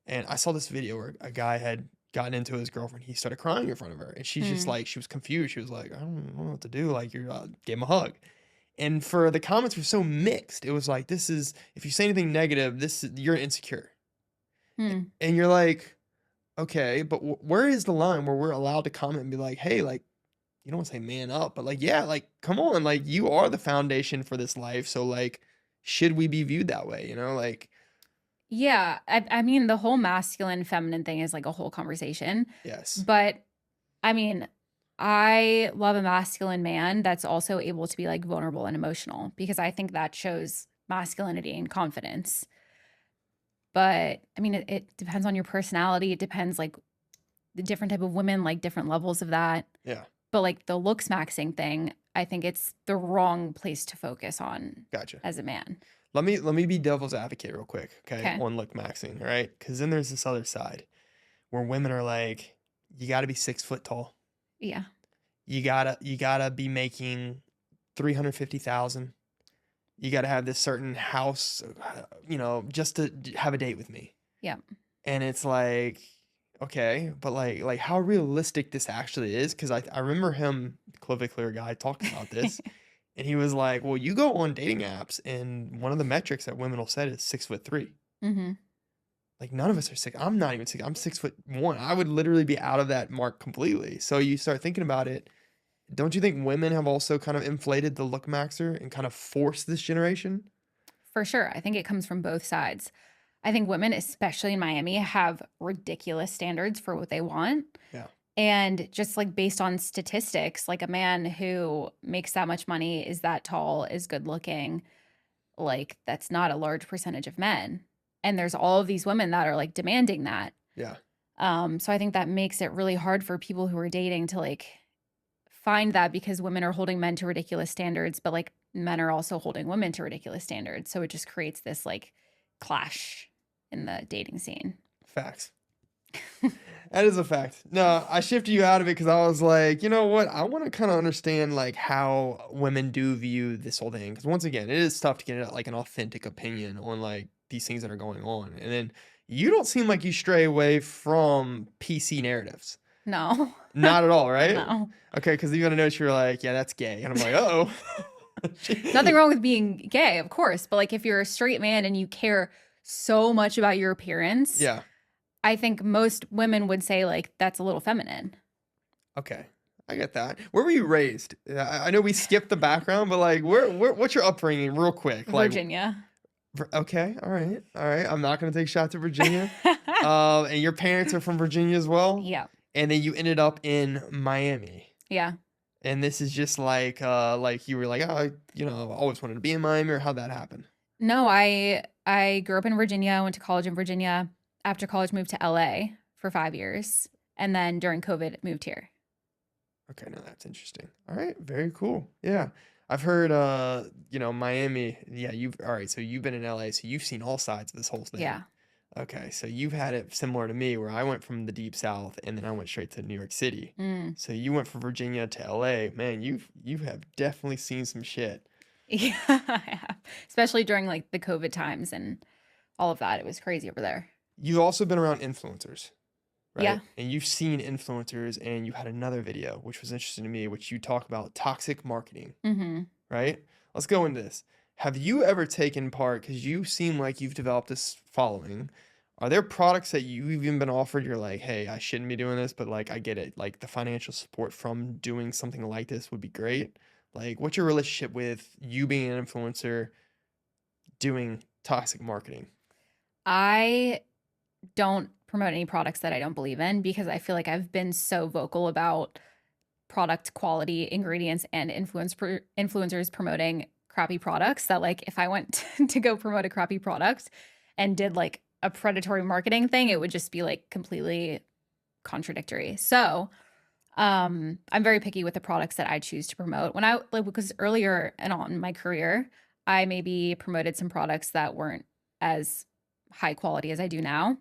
And I saw this video where a guy had gotten into his girlfriend. He started crying in front of her, and she's just Mm. like, she was confused. She was like, I don't know what to do. Like, you gave him a hug. And for the comments were so mixed. It was like, this is, if you say anything negative, you're insecure. Mm. And you're like, okay, but where is the line where we're allowed to comment and be like, hey, like, you don't want to say man up, but like, yeah, like, come on, like, you are the foundation for this life. So, like, should we be viewed that way? Like, Yeah, I mean, the whole masculine feminine thing is like a whole conversation. yes, But I mean, I love a masculine man that's also able to be like vulnerable and emotional because I think that shows masculinity and confidence. But I mean, it depends on your personality. It depends like the different type of women like different levels of that. yeah, But like the looks maxing thing, I think it's the wrong place to focus on gotcha. as a man. Let me be devil's advocate real quick, okay, Okay. on look maxing, right? Because then there's this other side where women are like, you got to be 6 foot tall. Yeah. You gotta be making 350,000. You gotta have this certain house, just to have a date with me. Yeah. And it's like, okay, but like how realistic this actually is? Because I remember him, the Clear guy, talking about this, and he was like, well, you go on dating apps, and one of the metrics that women will set is 6'3". Mm-hmm. Like none of us are six. I'm not even six. I'm 6'1". I would literally be out of that mark completely. So you start thinking about it. Don't you think women have also kind of inflated the look maxer and kind of forced this generation? For sure. I think it comes from both sides. I think women, especially in Miami, have ridiculous standards for what they want. Yeah. And just like based on statistics, like a man who makes that much money, is that tall, is good looking, like that's not a large percentage of men. And there's all of these women that are like demanding that. Yeah. So I think that makes it really hard for people who are dating to like find that because women are holding men to ridiculous standards, but like men are also holding women to ridiculous standards. So it just creates this like clash in the dating scene. Facts. That is a fact. No, I shifted you out of it because I was like, you know what? I want to kind of understand like how women do view this whole thing. Because once again, it is tough to get like an authentic opinion on like these things that are going on. And then you don't seem like you stray away from PC narratives. No. Not at all, right? No. Okay, because you're gonna notice you're like, yeah, that's gay, and I'm like, oh. Nothing wrong with being gay, of course. But like if you're a straight man and you care so much about your appearance, Yeah. I think most women would say like that's a little feminine. Okay, I get that. Where were you raised? I know we skipped the background, but like, what's your upbringing, real quick? Like, Virginia. Okay, all right, all right. I'm not gonna take shots at Virginia. And your parents are from Virginia as well, Yeah. and then you ended up in Miami. Yeah. And this is just like you were like, oh, I've always wanted to be in Miami, or how'd that happen? No, I grew up in Virginia, went to college in Virginia. After college, moved to LA for 5 years. And then during COVID, moved here. Okay, no, that's interesting. All right, very cool. Yeah. I've heard Miami. Yeah, all right, so you've been in LA, so you've seen all sides of this whole thing. Yeah. Okay, so you've had it similar to me where I went from the deep south and then I went straight to New York City. Mm. So you went from Virginia to LA. Man, you have definitely seen some shit. Yeah, I have. Especially during like the COVID times and all of that. It was crazy over there. You've also been around influencers, right? Yeah. And you've seen influencers, and you had another video which was interesting to me, which you talk about toxic marketing, Mm-hmm. right? Let's go into this. Have you ever taken part, because you seem like you've developed this following, are there products that you've even been offered, you're like, hey, I shouldn't be doing this, but like I get it, like the financial support from doing something like this would be great? Like, what's your relationship with you being an influencer doing toxic marketing? I don't promote any products that I don't believe in because I feel like I've been so vocal about product quality, ingredients, and influencers promoting crappy products that like if I went to go promote a crappy product and did like a predatory marketing thing, it would just be like completely contradictory. So I'm very picky with the products that I choose to promote. When I like because earlier and on in my career, I maybe promoted some products that weren't as high quality as I do now.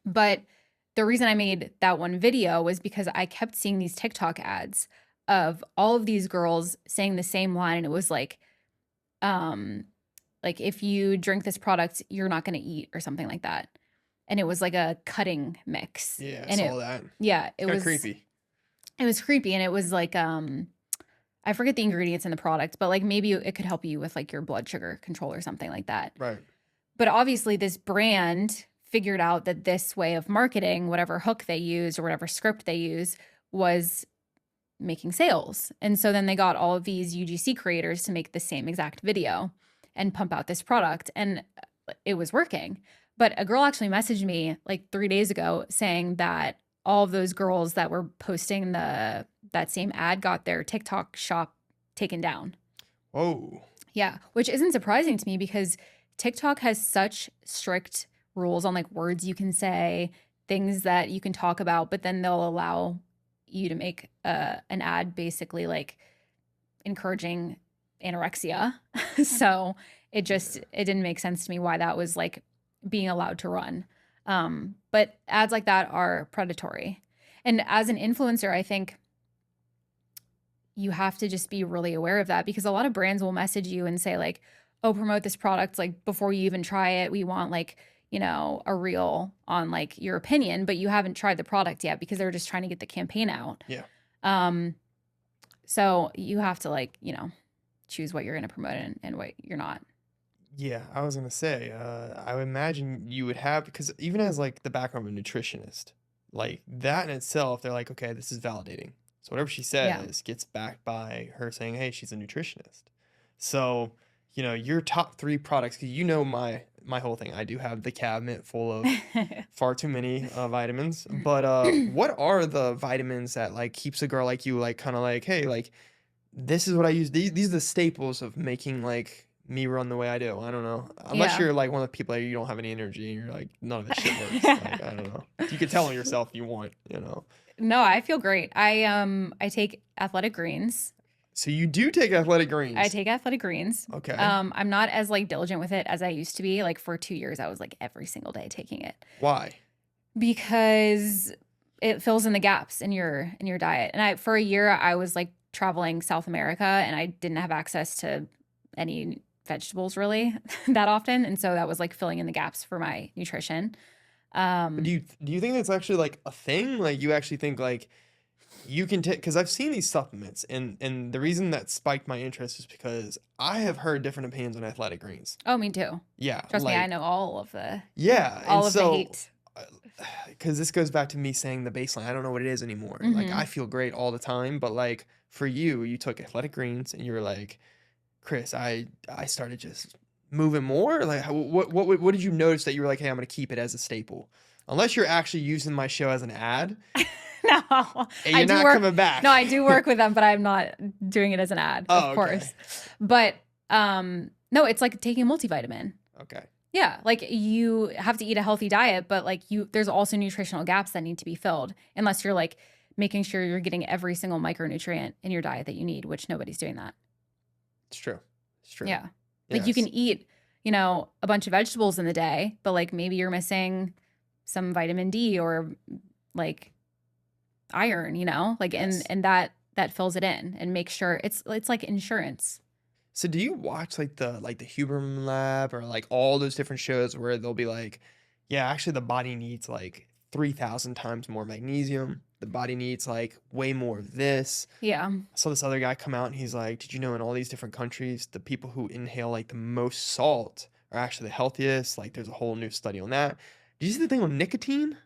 But the reason I made that one video was because I kept seeing these TikTok ads of all of these girls saying the same line, and it was like if you drink this product, you're not going to eat or something like that. and it was like a cutting mix. Yeah, I And saw that. yeah, It's kind of creepy. it was creepy, and it was like I forget the ingredients in the product, but like maybe it could help you with like your blood sugar control or something like that. Right. But obviously this brand figured out that this way of marketing, whatever hook they use or whatever script they use, was making sales. And so then they got all of these UGC creators to make the same exact video and pump out this product, and it was working. But a girl actually messaged me like 3 days ago saying that all of those girls that were posting that same ad got their TikTok shop taken down. Whoa. Yeah, which isn't surprising to me because TikTok has such strict rules on like words you can say, things that you can talk about, but then they'll allow you to make an ad basically like encouraging anorexia. So it didn't make sense to me why that was like being allowed to run. But ads like that are predatory. And as an influencer, I think you have to just be really aware of that, because a lot of brands will message you and say like, oh, promote this product. Like before you even try it, we want like, you know, a reel on like your opinion, but you haven't tried the product yet because they're just trying to get the campaign out. Yeah. So you have to like, you know, choose what you're going to promote and what you're not. Yeah, I was gonna say, I would imagine you would have, because even as like the background of a nutritionist, like that in itself, they're like, okay, this is validating. So whatever she Yeah. says gets backed by her saying, hey, she's a nutritionist. So, you know, your top 3 products, because you know my whole thing. I do have the cabinet full of far too many vitamins. But what are the vitamins that like keeps a girl like you like kind of like, hey, like this is what I use. These are the staples of making like me run the way I do. I don't know. Unless Yeah. you're like one of the people that you don't have any energy and you're like none of this shit works. Like I don't know. You can tell on yourself if you want, you know. No, I feel great. I take athletic greens. So you do take athletic greens. I take athletic greens. Okay. I'm not as like diligent with it as I used to be. Like for 2 years, I was like every single day taking it Why? because it fills in the gaps in your diet. And for a year, I was like traveling South America and I didn't have access to any vegetables really that often, and so that was like filling in the gaps for my nutrition. But do you think that's actually like a thing? Like you actually think like you can take, because I've seen these supplements, and the reason that spiked my interest is because I have heard different opinions on athletic greens. Oh, me too. Yeah, Trust me, I like know all of the yeah, and the hate. because this goes back to me saying the baseline. I don't know what it is anymore. Like Mhm. I feel great all the time, but like for you, you took athletic greens and you were like, Chris, I started just moving more. Like what did you notice that you were like, hey, I'm gonna keep it as a staple, unless you're actually using my show as an ad No, and I you're do not work. coming back. No, I do work with them, but I'm not doing it as an ad, Oh, of okay. course. But no, it's like taking a multivitamin. Okay. Yeah, like you have to eat a healthy diet, but like there's also nutritional gaps that need to be filled, unless you're like making sure you're getting every single micronutrient in your diet that you need, which nobody's doing that. It's true. It's true. Yeah. Like you Yes. can eat, you know, a bunch of vegetables in the day, but like maybe you're missing some vitamin D or like iron, you know? Like Yes. and that fills it in and makes sure it's like insurance. So do you watch like the Huberman Lab or like all those different shows where they'll be like, yeah, actually the body needs like 3,000 times more magnesium. The body needs like way more of this. Yeah. I saw this other guy come out and he's like, did you know in all these different countries, the people who inhale like the most salt are actually the healthiest? Like there's a whole new study on that. Did you see the thing on nicotine?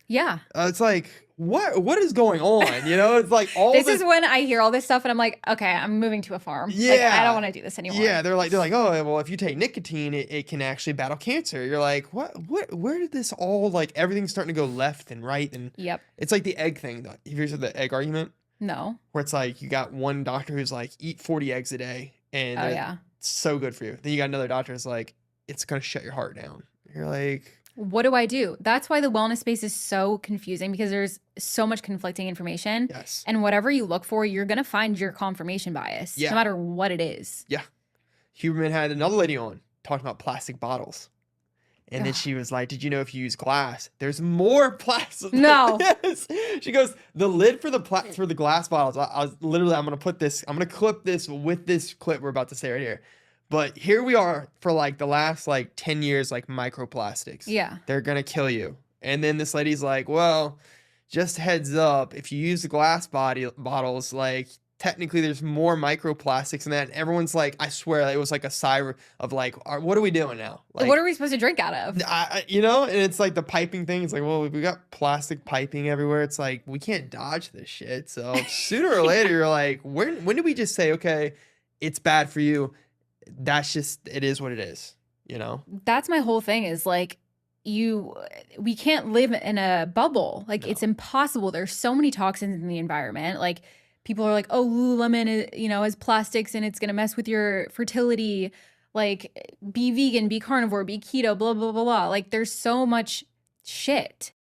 Yeah. It's like, what is going on? You know, it's like all This is when I hear all this stuff and I'm like, okay, I'm moving to a farm. Like, I Yeah. don't want to do this anymore. Yeah, they're like, oh, well, if you take nicotine, it can actually battle cancer. You're like, where did this all, like, everything's starting to go left and right? And Yep. it's like the egg thing. Have you heard of the egg argument? No. Where it's like, you got one doctor who's like, eat 40 eggs a day, and Oh they're yeah. so good for you. Then you got another doctor who's like, it's going to shut your heart down. You're like, What do I do? That's why the wellness space is so confusing, because there's so much conflicting information. yes. And whatever you look for, you're going to find your confirmation bias, Yeah. no matter what it is. Yeah. Huberman had another lady on talking about plastic bottles. And then Ugh. she was like, did you know if you use glass, there's more plastic? No. Yes. She goes, the lid for the glass bottles, I'm going to clip this with this clip we're about to say right here. But here we are for like the last like 10 years, like microplastics. Yeah. They're gonna kill you. And then this lady's like, well, just heads up, if you use the glass bottles, like technically there's more microplastics in that. And everyone's like, I swear it was like a sigh of like, what are we doing now? Like, what are we supposed to drink out of? You know, and it's like the piping thing. It's like, well, we got plastic piping everywhere. It's like, we can't dodge this shit. So sooner or later, you're like, when do we just say, okay, it's bad for you? That's just, it is what it is, you know? That's my whole thing is like, we can't live in a bubble. Like, No. it's impossible. There's so many toxins in the environment. Like, people are like, oh, Lululemon, has plastics and it's going to mess with your fertility. Like, be vegan, be carnivore, be keto, blah, blah, blah, blah. Like, there's so much shit.